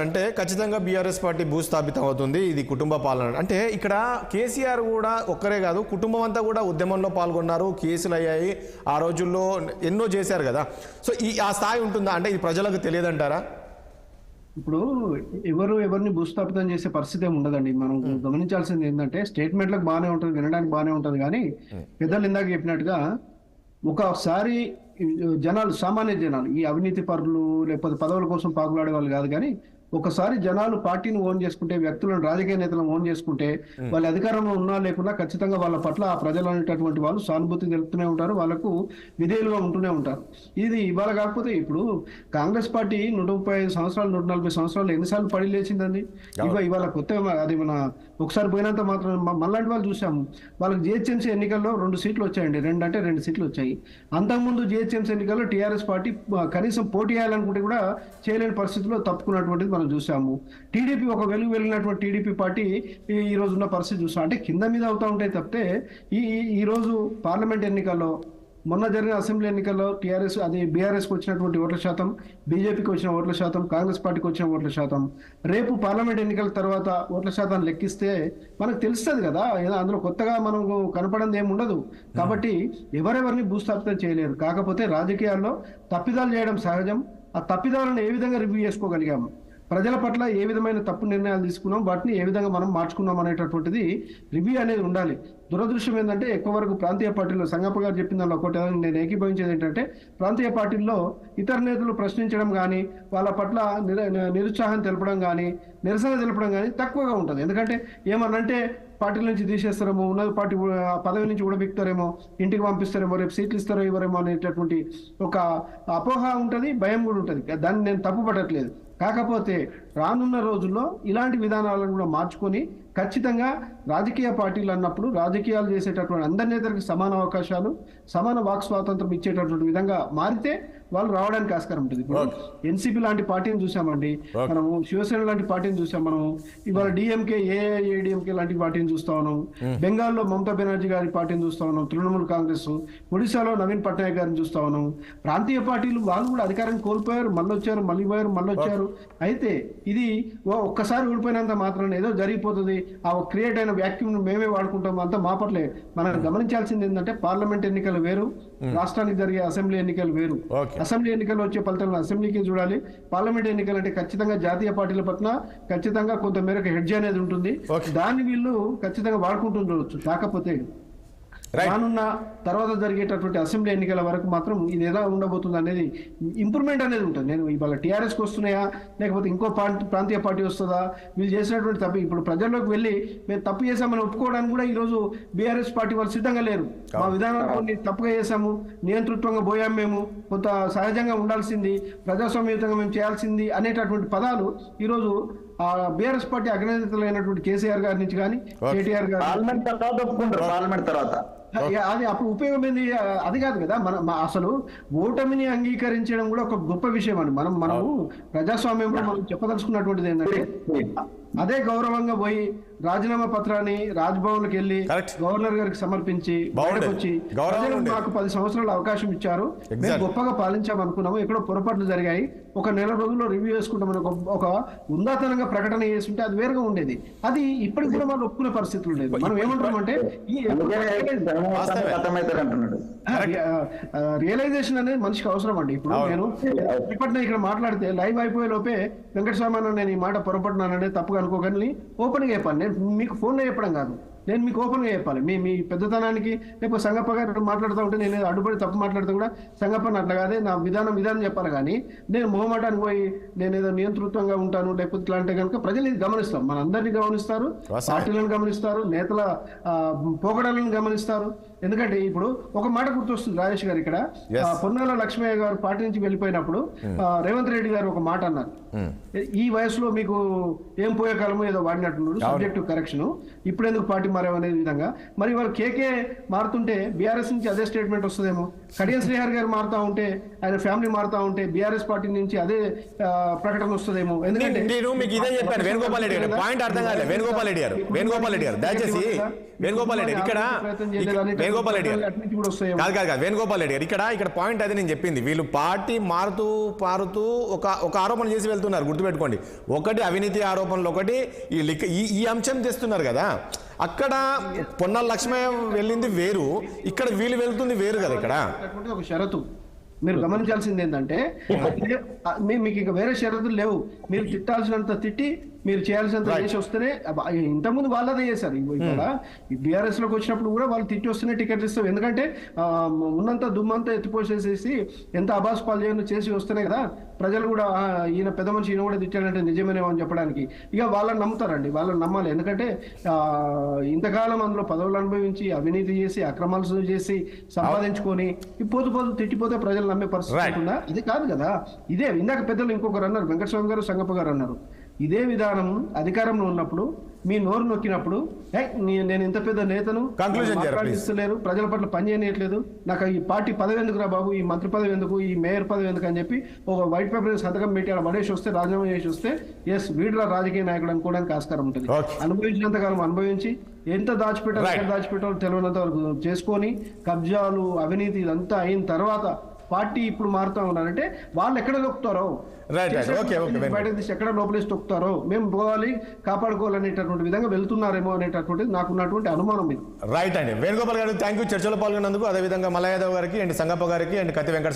అంటే ఖచ్చితంగా BRS party భూస్థాపితం అవుతుంది. ఇది కుటుంబ పాలన అంటే ఇక్కడ కేసీఆర్ కూడా ఒక్కరే కాదు, కుటుంబం అంతా కూడా ఉద్యమంలో పాల్గొన్నారు, కేసులు అయ్యాయి, ఆ రోజుల్లో ఎన్నో చేశారు కదా. సో ఆ స్థాయి ఉంటుందా అంటే ఇది ప్రజలకు తెలియదంటారా? ఇప్పుడు ఎవరిని భూస్థాపితం చేసే పరిస్థితి ఏమి ఉండదండి. మనం గమనించాల్సింది ఏంటంటే స్టేట్మెంట్లకు బాగానే ఉంటుంది, వినడానికి బాగానే ఉంటుంది, కానీ పెద్దలు ఇందాక చెప్పినట్టుగా ఒకసారి జనాలు, సామాన్య జనాలు, ఈ అవినీతి పరులు లేకపోతే పదవుల కోసం పాకులాడే వాళ్ళు కాదు, కానీ ఒకసారి జనాలు పార్టీని ఓన్ చేసుకుంటే, వ్యక్తులను, రాజకీయ నేతలను ఓన్ చేసుకుంటే, వాళ్ళ అధికారంలో ఉన్నా లేకున్నా ఖచ్చితంగా వాళ్ళ పట్ల ఆ ప్రజలు అనేటటువంటి వాళ్ళు సానుభూతి తెలుపుతూనే ఉంటారు, వాళ్ళకు విధేయులుగా ఉంటూనే ఉంటారు. ఇది ఇవాళ కాకపోతే ఇప్పుడు కాంగ్రెస్ పార్టీ 135 సంవత్సరాలు 140 సంవత్సరాలు ఎన్నిసార్లు పడి లేచిందండి. ఇవాళ కొత్త అది మన ఒకసారి పోయినంత మాత్రం మళ్ళాంటి వాళ్ళు చూసాము. వాళ్ళకి జిహెచ్ఎంసీ ఎన్నికల్లో 2 సీట్లు వచ్చాయండి, 2 సీట్లు వచ్చాయి. అంతకుముందు జిహెచ్ఎంసీ ఎన్నికల్లో టీఆర్ఎస్ పార్టీ కనీసం పోటీ చేయాలనుకుంటే కూడా చేయలేని పరిస్థితిలో తప్పుకున్నటువంటిది మనం చూసాము. టీడీపీ ఒక వెలిగినటువంటి టీడీపీ పార్టీ ఈ రోజు ఉన్న పరిస్థితి చూస్తాం. అంటే కింద మీద అవుతా ఉంటాయి తప్పితే ఈ రోజు పార్లమెంట్ ఎన్నికల్లో, మొన్న జరిగిన అసెంబ్లీ ఎన్నికల్లో టీఆర్ఎస్ అది బీఆర్ఎస్కి వచ్చినటువంటి ఓట్ల శాతం, బీజేపీకి వచ్చిన ఓట్ల శాతం, కాంగ్రెస్ పార్టీకి వచ్చిన ఓట్ల శాతం, రేపు పార్లమెంట్ ఎన్నికల తర్వాత ఓట్ల శాతాన్ని లెక్కిస్తే మనకు తెలుస్తుంది కదా. అందులో కొత్తగా మనం కనపడింది ఏమి ఉండదు. కాబట్టి ఎవరెవరిని భూస్థాపితం చేయలేరు. కాకపోతే రాజకీయాల్లో తప్పిదాలు చేయడం సహజం. ఆ తప్పిదాలను ఏ విధంగా రివ్యూ చేసుకోగలిగాము, ప్రజల పట్ల ఏ విధమైన తప్పు నిర్ణయాలు తీసుకున్నాం, వాటిని ఏ విధంగా మనం మార్చుకున్నాం అనేటటువంటిది రివ్యూ అనేది ఉండాలి. దురదృష్టం ఏంటంటే ఎక్కువ వరకు ప్రాంతీయ పార్టీల్లో, సంగప్ప గారు చెప్పిన దానిలో ఒకటి నేను ఏకీభవించేది ఏంటంటే, ప్రాంతీయ పార్టీల్లో ఇతర నేతలు ప్రశ్నించడం కానీ, వాళ్ళ పట్ల నిరుత్సాహం తెలపడం కానీ, నిరసన తెలపడం కానీ తక్కువగా ఉంటుంది. ఎందుకంటే ఏమనంటే పార్టీల నుంచి తీసేస్తారేమో, ఉన్నత పార్టీ పదవి నుంచి ఉడబిక్తారేమో, ఇంటికి పంపిస్తారేమో, రేపు సీట్లు ఇస్తారో ఇవ్వరేమో అనేటటువంటి ఒక అపోహ ఉంటుంది, భయం కూడా ఉంటుంది. దాన్ని నేను తప్పుపట్టట్లేదు. కాకపోతే రానున్న రోజుల్లో ఇలాంటి విధానాలను కూడా మార్చుకొని ఖచ్చితంగా రాజకీయ పార్టీలు అన్నప్పుడు రాజకీయాలు చేసేటటువంటి అందరి నేతలకు సమాన అవకాశాలు, సమాన వాక్ స్వాతంత్రం ఇచ్చేటటువంటి విధంగా మారితే వాళ్ళు రావడానికి ఆస్కారం ఉంటుంది. ఇప్పుడు ఎన్సీపీ లాంటి పార్టీని చూసామండి మనము, శివసేన లాంటి పార్టీని చూసాం మనము, ఇవాళ డిఎంకే, ఏఐఏడిఎంకే లాంటి పార్టీని చూస్తా ఉన్నాం, బెంగాల్లో మమతా బెనర్జీ గారి పార్టీని చూస్తా ఉన్నాం, తృణమూల్ కాంగ్రెస్, ఒడిశాలో నవీన్ పట్నాయక్ గారిని చూస్తా ఉన్నాం. ప్రాంతీయ పార్టీలు వాళ్ళు కూడా అధికారాన్ని కోల్పోయారు, మళ్ళొచ్చారు, మళ్ళీ పోయారు, మళ్ళొచ్చారు. అయితే ఇది ఒక్కసారి ఊడిపోయినంత మాత్రాన ఏదో జరిగిపోతుంది, ఆ క్రియేట్ అయిన వ్యాక్యూమ్ మేమే వాడుకుంటాం, అంతా మా పట్లే. మనం గమనించాల్సింది ఏంటంటే పార్లమెంట్ ఎన్నికలు వేరు, రాష్ట్రానికి జరిగే అసెంబ్లీ ఎన్నికలు వేరు. అసెంబ్లీ ఎన్నికలు వచ్చే ఫలితాలను అసెంబ్లీకి చూడాలి. పార్లమెంట్ ఎన్నికలు అంటే ఖచ్చితంగా జాతీయ పార్టీల పట్ల ఖచ్చితంగా కొంత మేరకు హెడ్జ్ అనేది ఉంటుంది, దాన్ని వీళ్ళు ఖచ్చితంగా వాడుకుంటుండవచ్చు. కాకపోతే రానున్న తర్వాత జరిగేటటువంటి అసెంబ్లీ ఎన్నికల వరకు మాత్రం ఇది ఎలా ఉండబోతుంది అనేది ఇంప్రూవ్మెంట్ అనేది ఉంటుంది. నేను ఇవాళ టీఆర్ఎస్కి వస్తున్నాయా లేకపోతే ఇంకో ప్రాంతీయ పార్టీ వస్తుందా, వీళ్ళు చేసినటువంటి తప్పు ఇప్పుడు ప్రజల్లోకి వెళ్ళి మేము తప్పు చేశామని ఒప్పుకోవడానికి కూడా ఈరోజు బీఆర్ఎస్ పార్టీ వాళ్ళు సిద్ధంగా లేరు. మా విధానాలు కొన్ని తప్పుగా చేశాము, నియంతృత్వంగా పోయాము, మేము కొంత సహజంగా ఉండాల్సింది, ప్రజాస్వామ్యయుతంగా మేము చేయాల్సింది అనేటటువంటి పదాలు ఈరోజు బీఆర్ఎస్ పార్టీ అగ్రనేతలైనటువంటి కేసీఆర్ గారి నుంచి కానీ, కేటీఆర్ గారు పార్లమెంట్ తర్వాత అది అప్పుడు ఉపయోగం ఏంది? అది కాదు కదా. అసలు ఓటమిని అంగీకరించడం కూడా ఒక గొప్ప విషయం అని మనము ప్రజాస్వామ్యంలో మనం చెప్పదలుచుకున్నటువంటిది ఏంటంటే, అదే గౌరవంగా పోయి రాజీనామా పత్రాన్ని రాజ్భవన్కి వెళ్ళి గవర్నర్ గారికి సమర్పించి బయటకు వచ్చి, మాకు 10 సంవత్సరాలు అవకాశం ఇచ్చారు, మేము గొప్పగా పాలించామనుకున్నాము, ఎక్కడో పొరపాట్లు జరిగాయి, ఒక నెల రోజుల్లో రివ్యూ చేసుకుంటామని ఒక ఉందాతనంగా ప్రకటన చేస్తుంటే అది వేరుగా ఉండేది. అది ఇప్పటికి కూడా మనం ఒప్పుకునే పరిస్థితులు లేదు. మనం ఏమంటామంటే రియలైజేషన్ అనేది మనిషికి అవసరం అండి. ఇప్పుడు నేను ఇప్పటినే ఇక్కడ మాట్లాడితే లైవ్ అయిపోయే లోపే వెంకటస్వామి నేను ఈ మాట పొరపడినాననే తప్పుగా అనుకోకండి, ఓపెన్గా చెప్పాను. నేను మీకు ఫోన్లో చెప్పడం కాదు, నేను మీకు ఓపెన్గా చెప్పాలి. మీ పెద్దతనానికి లేకపోతే సంగప్ప గారు మాట్లాడుతూ ఉంటే నేను అడ్డుపడి తప్పు మాట్లాడితే కూడా సంగప్పని అట్లా కాదే నా విధానం చెప్పాలి. కానీ నేను మొహమాటానికి పోయి నేను ఏదో నియంతృత్వంగా ఉంటాను లేకపోతే ఇట్లా అంటే కనుక ప్రజలు ఇది గమనిస్తాం, మన అందరినీ గమనిస్తారు, పార్టీలను గమనిస్తారు, నేతల పోకడలను గమనిస్తారు. ఎందుకంటే ఇప్పుడు ఒక మాట గుర్తొస్తుంది రాజేష్ గారు, ఇక్కడ పొన్నాల లక్ష్మయ్య గారు పార్టీ నుంచి వెళ్ళిపోయినప్పుడు రేవంత్ రెడ్డి గారు ఒక మాట అన్నారు, ఈ వయసులో మీకు ఏం పోయే కాలమో ఏదో వాడినట్టున్నారు, సబ్జెక్టివ్ కరెక్షన్, ఇప్పుడు ఎందుకు పార్టీ మారేమనే విధంగా. మరి వాళ్ళు కేకే మారుతుంటే బీఆర్ఎస్ నుంచి అదే స్టేట్మెంట్ వస్తుందేమో. కడియం శ్రీహరి గారు మారుతా ఉంటే, ఆయన ఫ్యామిలీ మారుతా ఉంటే బీఆర్ఎస్ పార్టీ నుంచి అదే ప్రకటన వస్తుందేమో. ఎందుకంటే నేను మీకు ఇదే చెప్పాను వేణుగోపాల్ రెడ్డి గారు, పాయింట్ అర్థం కాలేదు. వేణుగోపాల్ రెడ్డి గారు దయచేసి వేణుగోపాల్ రెడ్డి ఇక్కడ వేణుగోపాల్ రెడ్డి గారు కాదు వేణుగోపాల్ రెడ్డి గారు ఇక్కడ పాయింట్ అది నేను చెప్పింది. వీళ్ళు పార్టీ మారుతూ ఒక ఆరోపణ చేసి వెళ్తున్నారు, గుర్తుపెట్టుకోండి. ఒకటి అవినీతి ఆరోపణలు, ఒకటి ఈ అంశం తెస్తున్నారు కదా. అక్కడ పొన్నాల లక్ష్మయ్య వెళ్ళింది వేరు, ఇక్కడ వీళ్ళు వెళ్తుంది వేరు కదా. ఇక్కడ ఒక షరతు మీరు గమనించాల్సింది ఏంటంటే, మీకు ఇక వేరే షరతులు లేవు. మీరు తిట్టాల్సినంత తిట్టి, మీరు చేయాల్సినంత చేసి వస్తేనే. ఇంతకుముందు వాళ్ళదే చేశారు. ఇవాళ బీఆర్ఎస్ లోకి వచ్చినప్పుడు కూడా వాళ్ళు తిట్టి వస్తేనే టికెట్లు ఇస్తాం. ఎందుకంటే ఉన్నంత దుమ్మంతా ఎత్తిపోసేసేసి ఎంత అబాస్ పాలు చేసి వస్తేనే కదా ప్రజలు కూడా ఈయన పెద్ద మనిషి, ఈయన కూడా తిట్టాడంటే నిజమేనేమో అని చెప్పడానికి. ఇక వాళ్ళని నమ్ముతారండి, వాళ్ళని నమ్మాలి. ఎందుకంటే ఇంతకాలం అందులో పదవులు అనుభవించి, అవినీతి చేసి, అక్రమాలు చేసి సంపాదించుకొని పోతు తిట్టిపోతే ప్రజలు నమ్మే పరిస్థితి ఉంటుందా? ఇది కాదు కదా. ఇదే ఇందాక పెద్దలు ఇంకొకరు అన్నారు, వెంకటస్వామి గారు, సంగప్ప గారు అన్నారు, ఇదే విధానం అధికారంలో ఉన్నప్పుడు మీ నోరు నొక్కినప్పుడు నేను ఇంత పెద్ద నేతను మాట్లాడిస్తలేరు, ప్రజల పట్ల పని చేయట్లేదు, నాకు ఈ పార్టీ పదవి ఎందుకు రా బాబు, ఈ మంత్రి పదవి ఎందుకు, ఈ మేయర్ పదవి ఎందుకు అని చెప్పి ఒక వైట్ పేపర్ సంతకం పెట్టి అలా పడేసి వస్తే, రాజీనామా చేసి వస్తే ఎస్ వీడిలో రాజకీయ నాయకుడు అనుకోవడానికి ఆస్కారం ఉంటుంది. అనుభవించినంత కాలం అనుభవించి ఎంత దాచిపెట్టాలో ఎక్కడ దాచిపెట్టాలో తెలియనంత వరకు చేసుకొని కబ్జాలు, అవినీతి ఇదంతా అయిన తర్వాత పార్టీ ఇప్పుడు మారుతా ఉన్నారంటే వాళ్ళు ఎక్కడ నొక్కుతారో, బయటకు తీసి ఎక్కడ లోపలేసి తొక్కుతారో, మేము పోవాలి కాపాడుకోవాలనేటటువంటి విధంగా వెళ్తున్నారేమో అనేటటువంటిది నాకున్నటువంటి అనుమానం ఇది. రైట్ అండి. వేణుగోపాల్ గారు థ్యాంక్ యూ చర్చలో పాల్గొన్నందుకు. అదేవిధంగా మల్ల యాదవ్ గారికి అండ్ సంగప్ప గారికి అండ్ కత్తి వెంకట